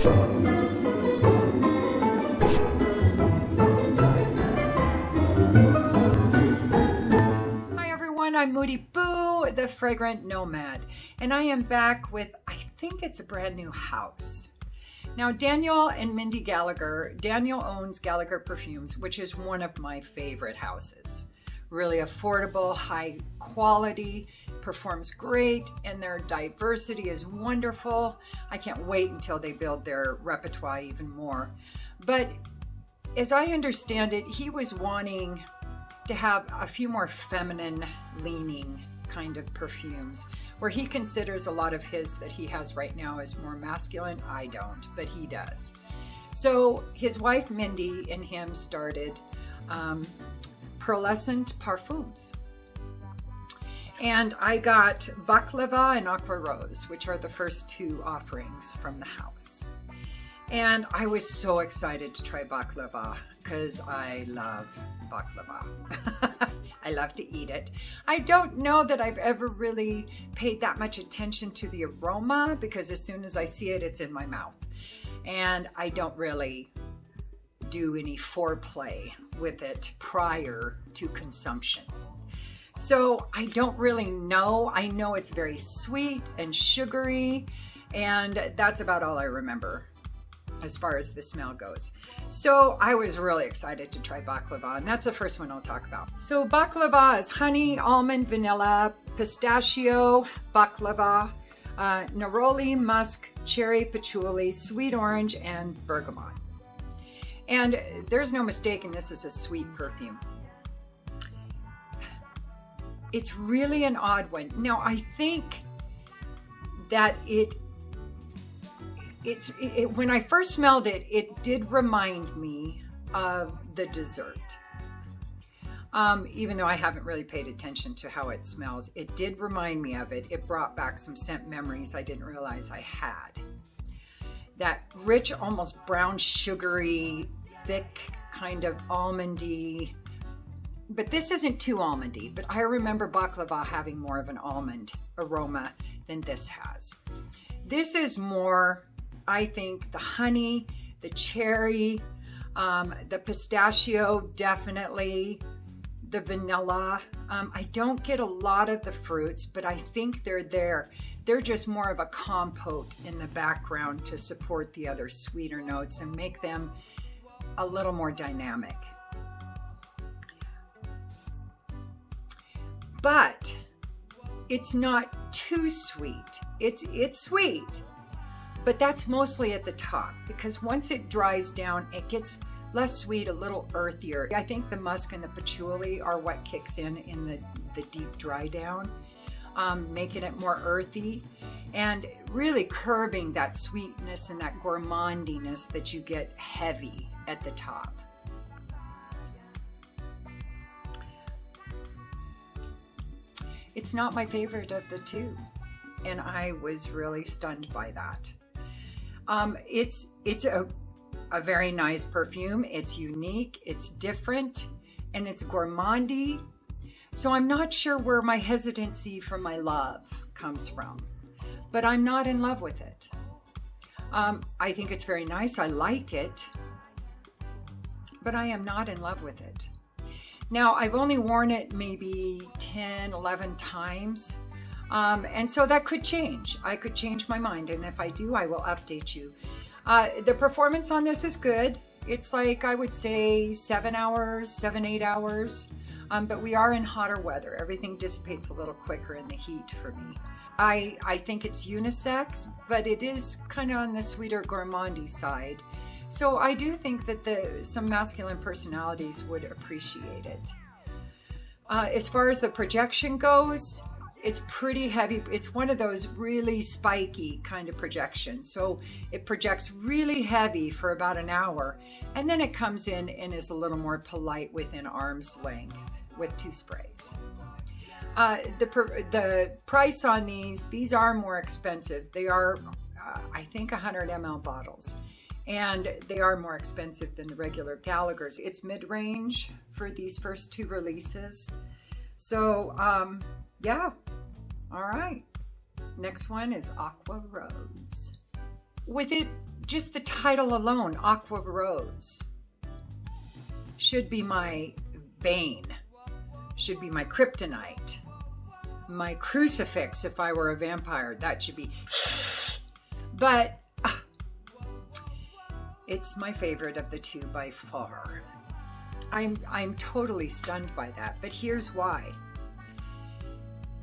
I'm Moody Boo, the Fragrant Nomad, and I am back with, I think it's a brand new house. Now, Daniel and Mindy Gallagher, Daniel owns Gallagher Perfumes, which is one of my favorite houses. Really affordable, high quality, performs great, and their diversity is wonderful. I can't wait until they build their repertoire even more. But as I understand it, he was wanting to have a few more feminine leaning kind of perfumes, where he considers a lot of his that he has right now as more masculine. I don't, but he does. So his wife Mindy and him started Pearlescent Parfums. And I got Baklava and Aquarose, which are the first two offerings from the house. And I was so excited to try baklava because I love baklava. I love to eat it. I don't know that I've ever really paid that much attention to the aroma, because as soon as I see it, it's in my mouth. And I don't really do any foreplay with it prior to consumption. So I don't really know. I know it's very sweet and sugary, and that's about all I remember as far as the smell goes. So I was really excited to try baklava, and that's the first one I'll talk about. So baklava is honey, almond, vanilla, pistachio, baklava, neroli, musk, cherry, patchouli, sweet orange, and bergamot. And there's no mistaking, this is a sweet perfume. It's really an odd one. Now, I think that when I first smelled it, it did remind me of the dessert. Even though I haven't really paid attention to how it smells, it did remind me of it. It brought back some scent memories I didn't realize I had. That rich, almost brown, sugary, thick, kind of almondy. But this isn't too almondy, but I remember baklava having more of an almond aroma than this has. This is more, I think, the honey, the cherry, the pistachio, definitely, the vanilla. I don't get a lot of the fruits, but I think they're there. They're just more of a compote in the background to support the other sweeter notes and make them a little more dynamic. But it's not too sweet. It's sweet, but that's mostly at the top, because once it dries down, it gets less sweet, a little earthier. I think the musk and the patchouli are what kicks in the deep dry down, making it more earthy and really curbing that sweetness and that gourmandiness that you get heavy at the top. It's not my favorite of the two, and I was really stunned by that. It's a very nice perfume. It's unique, it's different, and it's gourmandy. So I'm not sure where my hesitancy for my love comes from, but I'm not in love with it. I think it's very nice. I like it, but I am not in love with it. Now, I've only worn it maybe 10, 11 times. And so that could change. I could change my mind. And if I do, I will update you. The performance on this is good. It's like, I would say 7, 8 hours. But we are in hotter weather. Everything dissipates a little quicker in the heat for me. I think it's unisex, but it is kind of on the sweeter gourmandy side. So I do think that some masculine personalities would appreciate it. As far as the projection goes, it's pretty heavy. It's one of those really spiky kind of projections. So it projects really heavy for about an hour, and then it comes in and is a little more polite within arm's length with 2 sprays. The price on these are more expensive. They are, I think, 100 ml bottles. And they are more expensive than the regular Gallaghers. It's mid-range for these first 2 releases. So, yeah. All right. Next one is Aqua Rose. With it just the title alone, Aqua Rose, should be my bane, should be my kryptonite, my crucifix if I were a vampire. That should be, but it's my favorite of the two by far. I'm totally stunned by that, but here's why.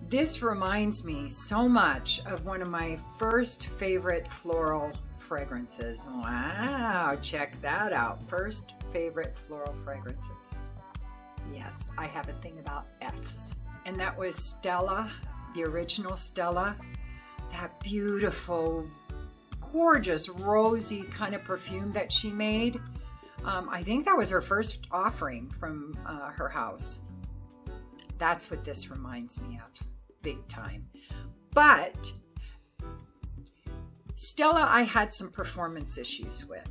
This reminds me so much of one of my first favorite floral fragrances. Wow, check that out. First favorite floral fragrances. Yes, I have a thing about F's. And that was Stella, the original Stella. That beautiful, gorgeous, rosy kind of perfume that she made. I think that was her first offering from her house. That's what this reminds me of, big time. But Stella, I had some performance issues with.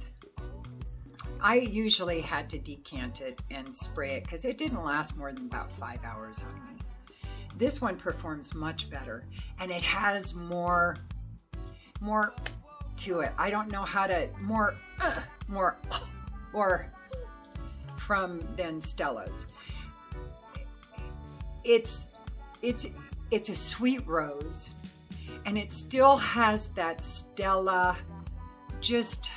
I usually had to decant it and spray it because it didn't last more than about 5 hours on me. This one performs much better, and it has more to it. I don't know how to, more from than Stella's. It's a sweet rose, and it still has that Stella, just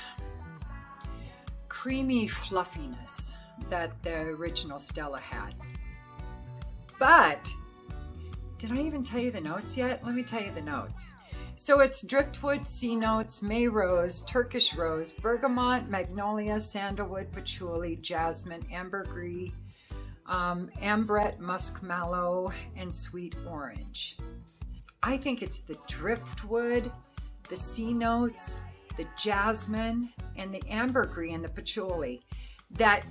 creamy fluffiness that the original Stella had. But did I even tell you the notes yet? Let me tell you the notes. So it's driftwood, sea notes, May rose, Turkish rose, bergamot, magnolia, sandalwood, patchouli, jasmine, ambergris, ambrette, muskmallow, and sweet orange. I think it's the driftwood, the sea notes, the jasmine, and the ambergris and the patchouli that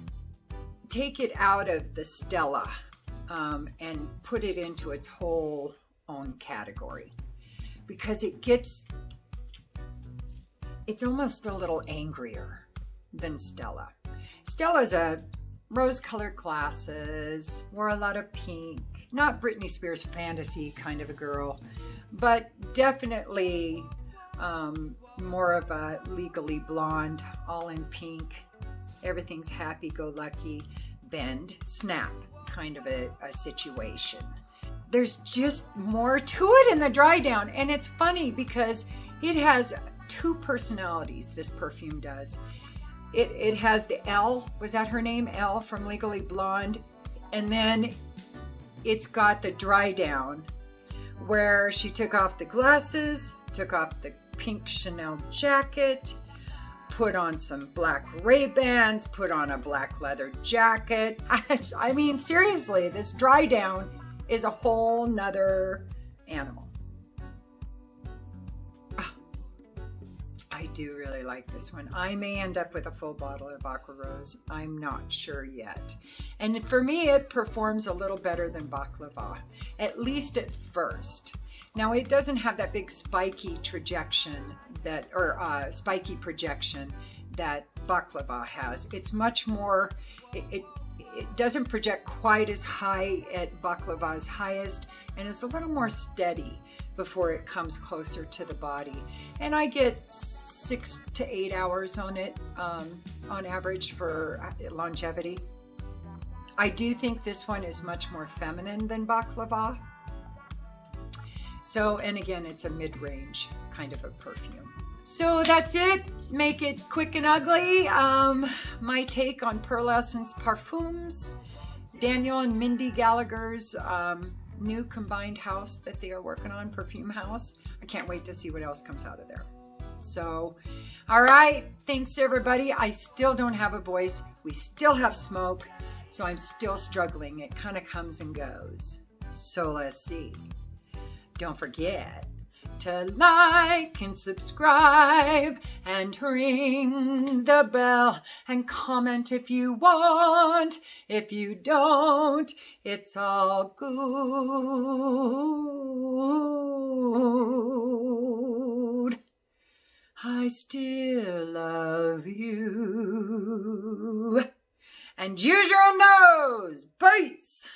take it out of the Stella and put it into its whole own category. Because it's almost a little angrier than Stella. Stella's a rose-colored glasses, wore a lot of pink, not Britney Spears fantasy kind of a girl, but definitely more of a Legally Blonde, all in pink, everything's happy-go-lucky, bend, snap kind of a situation. There's just more to it in the dry down. And it's funny because it has two personalities, this perfume does. It has the Elle, was that her name? Elle from Legally Blonde. And then it's got the dry down where she took off the glasses, took off the pink Chanel jacket, put on some black Ray-Bans, put on a black leather jacket. I mean, seriously, this dry down is a whole nother animal. I do really like this one. I may end up with a full bottle of Aqua Rose. I'm not sure yet. And for me, it performs a little better than Baklava, at least at first. Now, it doesn't have that big spiky projection that Baklava has. It's much more, it doesn't project quite as high at Baklava's highest, and it's a little more steady before it comes closer to the body. And I get 6 to 8 hours on it on average for longevity. I do think this one is much more feminine than Baklava. So, and again, it's a mid-range kind of a perfume. So that's it. Make it quick and ugly. My take on Pearlescent Parfums, Daniel and Mindy Gallagher's new combined house that they are working on, perfume house. I can't wait to see what else comes out of there. So, all right. Thanks, everybody. I still don't have a voice. We still have smoke. So I'm still struggling. It kind of comes and goes. So let's see. Don't forget to like and subscribe and ring the bell and comment if you want. If you don't, it's all good. I still love you. And use your nose. Peace.